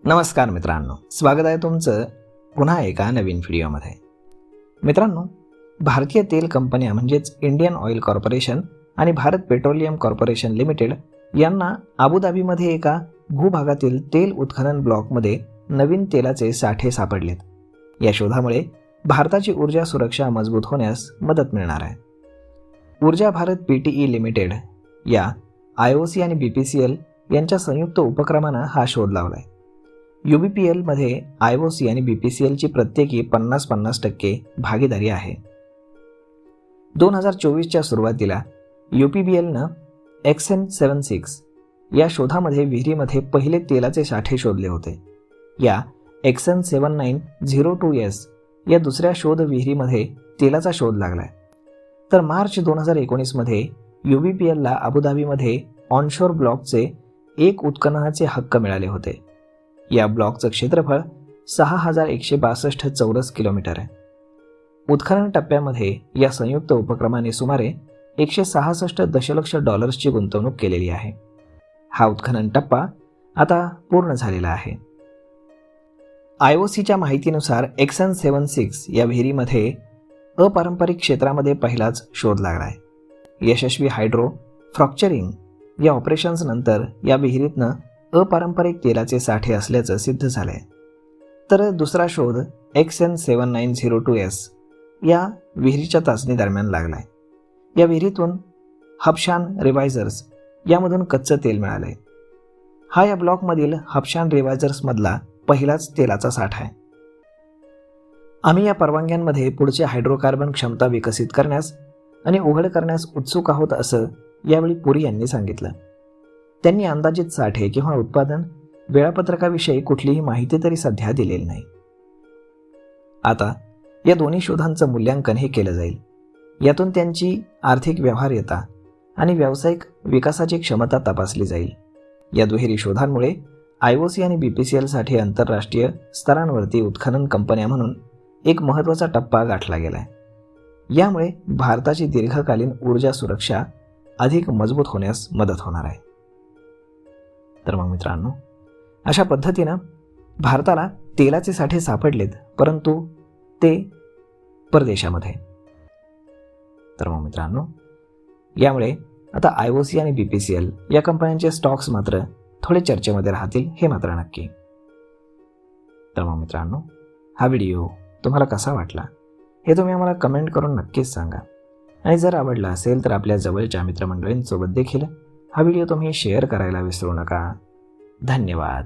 नमस्कार मित्रांनो, स्वागत आहे तुमचं पुन्हा एका नवीन व्हिडिओमध्ये. मित्रांनो, भारतीय तेल कंपन्या म्हणजेच इंडियन ऑइल कॉर्पोरेशन आणि भारत पेट्रोलियम कॉर्पोरेशन लिमिटेड यांना अबुधाबीमध्ये एका भूभागातील तेल उत्खनन ब्लॉकमध्ये नवीन तेलाचे साठे सापडलेत. या शोधामुळे भारताची ऊर्जा सुरक्षा मजबूत होण्यास मदत मिळणार आहे. ऊर्जा भारत PTE लिमिटेड या IOC आणि BPCL यांच्या संयुक्त उपक्रमानं हा शोध लावला आहे. UBPL मध्ये IOC आणि BPCLची प्रत्येकी 50-50% भागीदारी आहे. 2024च्या सुरुवातीला UPBLनं XN76 या शोधामध्ये विहिरीमध्ये पहिले तेलाचे साठे शोधले होते. या XN7902S या दुसऱ्या शोध विहिरीमध्ये तेलाचा शोध लागलाय. तर मार्च 2019मध्ये UBPLला अबुधाबीमध्ये ऑनशोर ब्लॉकचे एक उत्खननाचे हक्क मिळाले होते. या ब्लॉकचं क्षेत्रफळ 6162 चौरस किलोमीटर आहे. उत्खनन टप्प्यामध्ये या संयुक्त उपक्रमाने सुमारे $166 दशलक्ष गुंतवणूक केलेली आहे. हा उत्खनन टप्पा आता पूर्ण झालेला आहे. IOCच्या माहितीनुसार XN76 या विहिरीमध्ये अपारंपरिक क्षेत्रामध्ये पहिलाच शोध लागला आहे. यशस्वी हायड्रो फ्रॅक्चरिंग या ऑपरेशन्स नंतर या विहिरीतनं अपारंपरिक तेलाचे साठे असल्याचं सिद्ध झालंय. तर दुसरा शोध XN7902S या विहिरीच्या चाचणी दरम्यान लागलाय. या विहिरीतून हबशान रिवायझर्स यामधून कच्चं तेल मिळालंय. हा या ब्लॉकमधील हबशान रिवायझर्स मधला पहिलाच तेलाचा साठा आहे. आम्ही या परवानग्यांमध्ये पुढचे हायड्रोकार्बन क्षमता विकसित करण्यास आणि उघड करण्यास उत्सुक आहोत असं यावेळी पुरी यांनी सांगितलं. त्यांनी अंदाजित साठे किंवा उत्पादन वेळापत्रकाविषयी कुठलीही माहिती तरी सध्या दिलेली नाही. आता या दोन्ही शोधांचं मूल्यांकन हे केलं जाईल. यातून त्यांची आर्थिक व्यवहार्यता आणि व्यावसायिक विकासाची क्षमता तपासली जाईल. या दुहेरी शोधांमुळे IOC आणि BPCL साठी आंतरराष्ट्रीय स्तरांवरती उत्खनन कंपन्या म्हणून एक महत्त्वाचा टप्पा गाठला गेलाय. यामुळे भारताची दीर्घकालीन ऊर्जा सुरक्षा अधिक मजबूत होण्यास मदत होणार आहे. तर मग मित्रांनो, अशा पद्धतीनं भारताला तेलाचे साठे सापडलेत, परंतु ते परदेशामध्ये. तर मग मित्रांनो, यामुळे आता IOC आणि BPCL या कंपन्यांचे स्टॉक्स मात्र थोडे चर्चेमध्ये राहतील, हे मात्र नक्की. तर मग मित्रांनो, हा व्हिडिओ तुम्हाला कसा वाटला हे तुम्ही आम्हाला कमेंट करून नक्कीच सांगा. आणि जर आवडला असेल तर आपल्या जवळच्या मित्रमंडळींसोबत देखील हा व्हिडिओ तुम्ही शेअर करायला विसरू नका. धन्यवाद.